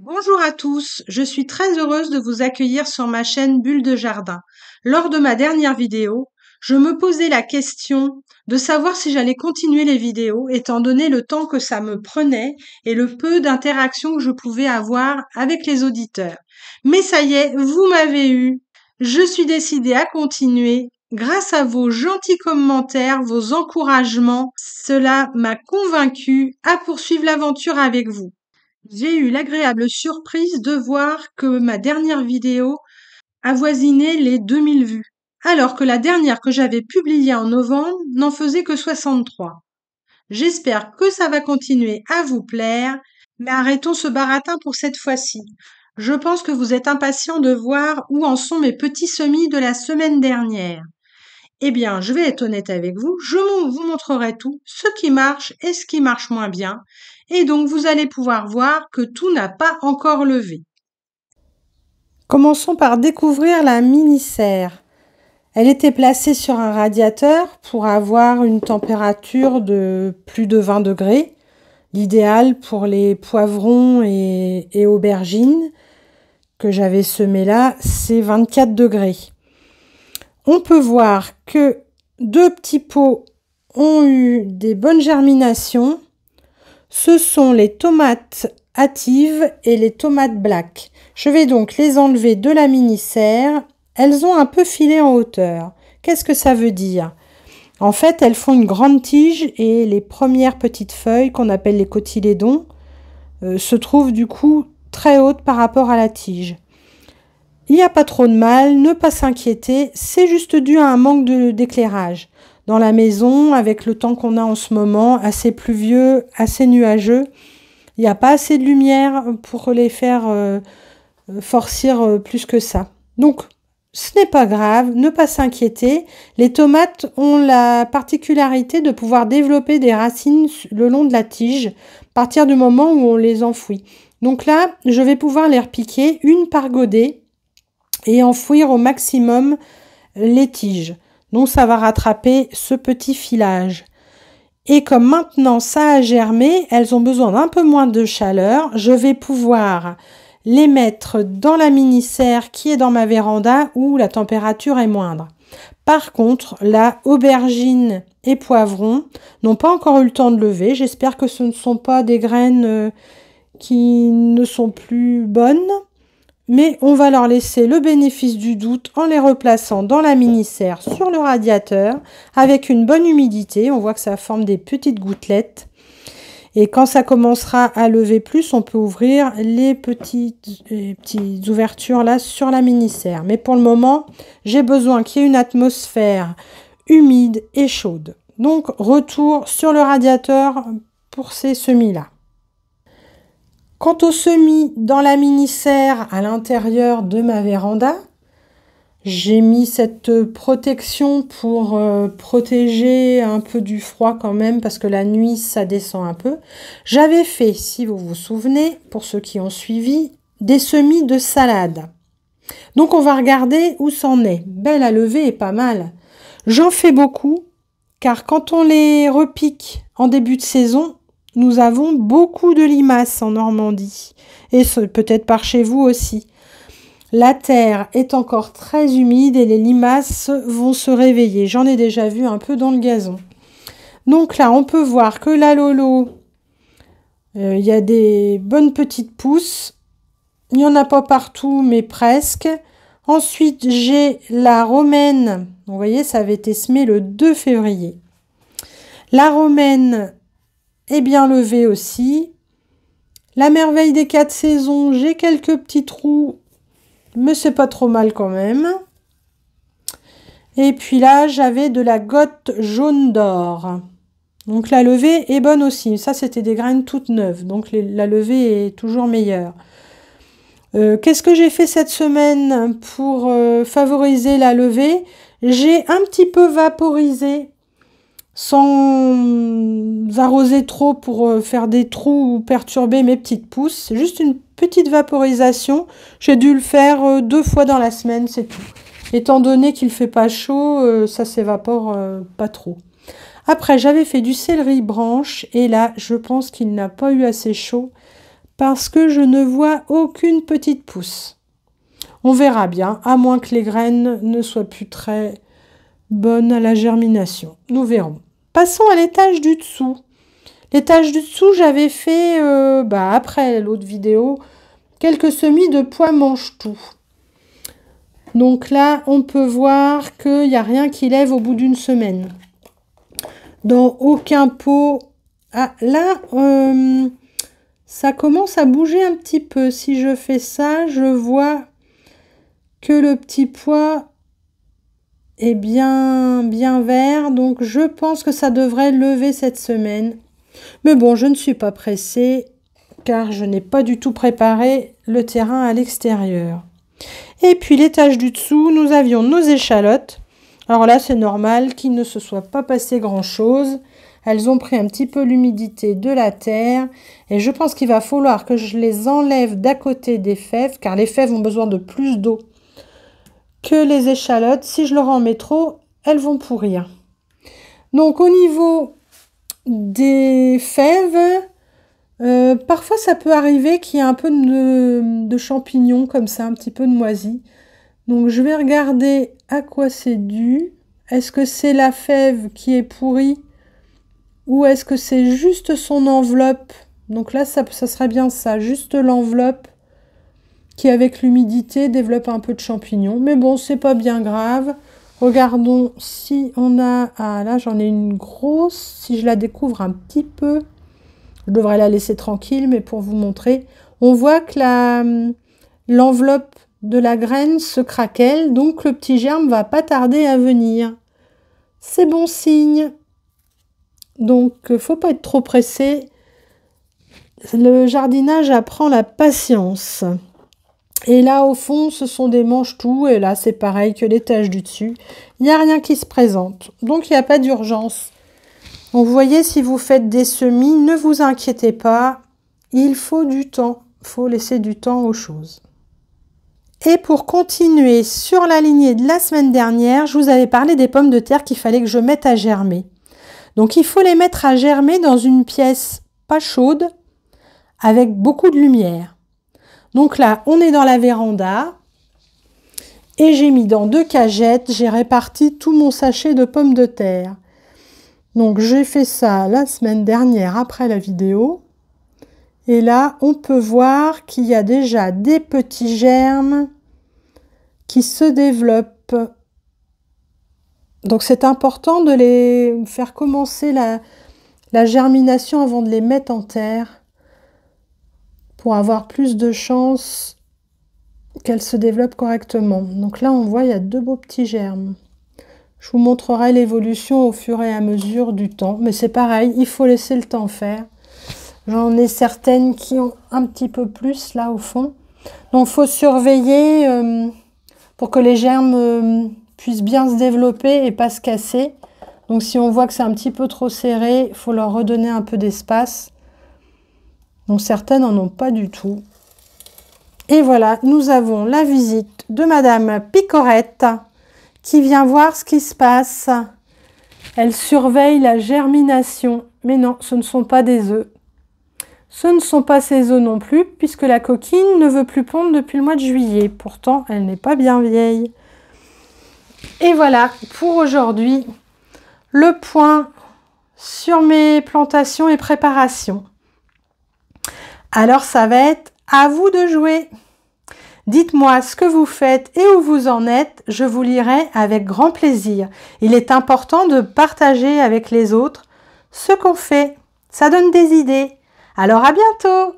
Bonjour à tous, je suis très heureuse de vous accueillir sur ma chaîne Bulle de Jardin. Lors de ma dernière vidéo, je me posais la question de savoir si j'allais continuer les vidéos étant donné le temps que ça me prenait et le peu d'interaction que je pouvais avoir avec les auditeurs. Mais ça y est, vous m'avez eu. Je suis décidée à continuer. Grâce à vos gentils commentaires, vos encouragements, cela m'a convaincue à poursuivre l'aventure avec vous. J'ai eu l'agréable surprise de voir que ma dernière vidéo avoisinait les 2000 vues, alors que la dernière que j'avais publiée en novembre n'en faisait que 63. J'espère que ça va continuer à vous plaire, mais arrêtons ce baratin pour cette fois-ci. Je pense que vous êtes impatients de voir où en sont mes petits semis de la semaine dernière. Eh bien, je vais être honnête avec vous, je vous montrerai tout, ce qui marche et ce qui marche moins bien, et donc vous allez pouvoir voir que tout n'a pas encore levé. Commençons par découvrir la mini-serre. Elle était placée sur un radiateur pour avoir une température de plus de 20 degrés, l'idéal pour les poivrons et aubergines que j'avais semés là, c'est 24 degrés. On peut voir que 2 petits pots ont eu des bonnes germinations. Ce sont les tomates hâtives et les tomates black. Je vais donc les enlever de la mini-serre. Elles ont un peu filé en hauteur. Qu'est-ce que ça veut dire? En fait, elles font une grande tige et les premières petites feuilles qu'on appelle les cotylédons se trouvent du coup très hautes par rapport à la tige. Il n'y a pas trop de mal, ne pas s'inquiéter, c'est juste dû à un manque d'éclairage. Dans la maison, avec le temps qu'on a en ce moment, assez pluvieux, assez nuageux, il n'y a pas assez de lumière pour les faire forcir plus que ça. Donc, ce n'est pas grave, ne pas s'inquiéter. Les tomates ont la particularité de pouvoir développer des racines le long de la tige à partir du moment où on les enfouit. Donc là, je vais pouvoir les repiquer une par godet et enfouir au maximum les tiges. Donc ça va rattraper ce petit filage. Et comme maintenant ça a germé, elles ont besoin d'un peu moins de chaleur, je vais pouvoir les mettre dans la mini-serre qui est dans ma véranda où la température est moindre. Par contre, la aubergine et poivron n'ont pas encore eu le temps de lever. J'espère que ce ne sont pas des graines qui ne sont plus bonnes. Mais on va leur laisser le bénéfice du doute en les replaçant dans la mini-serre sur le radiateur avec une bonne humidité. On voit que ça forme des petites gouttelettes. Et quand ça commencera à lever plus, on peut ouvrir les petites ouvertures là sur la mini-serre. Mais pour le moment, j'ai besoin qu'il y ait une atmosphère humide et chaude. Donc, retour sur le radiateur pour ces semis-là. Quant aux semis dans la mini-serre à l'intérieur de ma véranda, j'ai mis cette protection pour protéger un peu du froid quand même parce que la nuit ça descend un peu. J'avais fait, si vous vous souvenez, pour ceux qui ont suivi, des semis de salade. Donc on va regarder où c'en est. Ben, la levée est pas mal. J'en fais beaucoup car quand on les repique en début de saison, nous avons beaucoup de limaces en Normandie et peut-être par chez vous aussi. La terre est encore très humide et les limaces vont se réveiller. J'en ai déjà vu un peu dans le gazon. Donc là, on peut voir que la lolo, il y a des bonnes petites pousses. Il n'y en a pas partout, mais presque. Ensuite, j'ai la romaine. Vous voyez, ça avait été semé le 2 février. La romaine est bien levée aussi. La merveille des 4 saisons, j'ai quelques petits trous, mais c'est pas trop mal quand même. Et puis là, j'avais de la gotte jaune d'or. Donc la levée est bonne aussi. Ça, c'était des graines toutes neuves, donc la levée est toujours meilleure. Qu'est-ce que j'ai fait cette semaine pour favoriser la levée? J'ai un petit peu vaporisé sans arroser trop pour faire des trous ou perturber mes petites pousses. C'est juste une petite vaporisation. J'ai dû le faire 2 fois dans la semaine, c'est tout. Étant donné qu'il fait pas chaud, ça s'évapore pas trop. Après, j'avais fait du céleri branche et là, je pense qu'il n'a pas eu assez chaud parce que je ne vois aucune petite pousse. On verra bien, à moins que les graines ne soient plus très bonnes à la germination. Nous verrons. Passons à l'étage du dessous. L'étage du dessous, j'avais fait, après l'autre vidéo, quelques semis de pois mange-tout. Donc là, on peut voir qu'il n'y a rien qui lève au bout d'une semaine. Dans aucun pot. Ah, là, ça commence à bouger un petit peu. Si je fais ça, je vois que le petit pois est bien vert. Donc, je pense que ça devrait lever cette semaine. Mais bon, je ne suis pas pressée car je n'ai pas du tout préparé le terrain à l'extérieur. Et puis, l'étage du dessous, nous avions nos échalotes. Alors là, c'est normal qu'il ne se soit pas passé grand-chose. Elles ont pris un petit peu l'humidité de la terre. Et je pense qu'il va falloir que je les enlève d'à côté des fèves, car les fèves ont besoin de plus d'eau que les échalotes. Si je leur en mets trop, elles vont pourrir. Donc, au niveau des fèves, parfois ça peut arriver qu'il y ait un peu de champignons comme ça, un petit peu de moisi. Donc je vais regarder à quoi c'est dû. Est-ce que c'est la fève qui est pourrie ou est-ce que c'est juste son enveloppe? Donc là ça serait bien ça, juste l'enveloppe qui avec l'humidité développe un peu de champignons. Mais bon, c'est pas bien grave. Regardons si on a... Ah là j'en ai une grosse. Si je la découvre un petit peu, je devrais la laisser tranquille, mais pour vous montrer, on voit que l'enveloppe de la graine se craquelle, donc le petit germe va pas tarder à venir. C'est bon signe. Donc, faut pas être trop pressé. Le jardinage apprend la patience. Et là, au fond, ce sont des mange-tout. Et là, c'est pareil que l'étage du dessus. Il n'y a rien qui se présente. Donc, il n'y a pas d'urgence. Donc, vous voyez, si vous faites des semis, ne vous inquiétez pas. Il faut du temps. Il faut laisser du temps aux choses. Et pour continuer sur la lignée de la semaine dernière, je vous avais parlé des pommes de terre qu'il fallait que je mette à germer. Donc, il faut les mettre à germer dans une pièce pas chaude, avec beaucoup de lumière. Donc là, on est dans la véranda. Et j'ai mis dans 2 cagettes, j'ai réparti tout mon sachet de pommes de terre. Donc, j'ai fait ça la semaine dernière après la vidéo. Et là, on peut voir qu'il y a déjà des petits germes qui se développent. Donc, c'est important de les faire commencer la germination avant de les mettre en terre pour avoir plus de chances qu'elles se développent correctement. Donc là, on voit, il y a 2 beaux petits germes. Je vous montrerai l'évolution au fur et à mesure du temps. Mais c'est pareil, il faut laisser le temps faire. J'en ai certaines qui ont un petit peu plus là au fond. Donc, il faut surveiller pour que les germes puissent bien se développer et pas se casser. Donc, si on voit que c'est un petit peu trop serré, il faut leur redonner un peu d'espace. Donc, certaines n'en ont pas du tout. Et voilà, nous avons la visite de Madame Picorette qui vient voir ce qui se passe. Elle surveille la germination. Mais non, ce ne sont pas des œufs. Ce ne sont pas ces œufs non plus, puisque la coquine ne veut plus pondre depuis le mois de juillet. Pourtant, elle n'est pas bien vieille. Et voilà, pour aujourd'hui, le point sur mes plantations et préparations. Alors, ça va être à vous de jouer. Dites-moi ce que vous faites et où vous en êtes, je vous lirai avec grand plaisir. Il est important de partager avec les autres ce qu'on fait. Ça donne des idées. Alors à bientôt!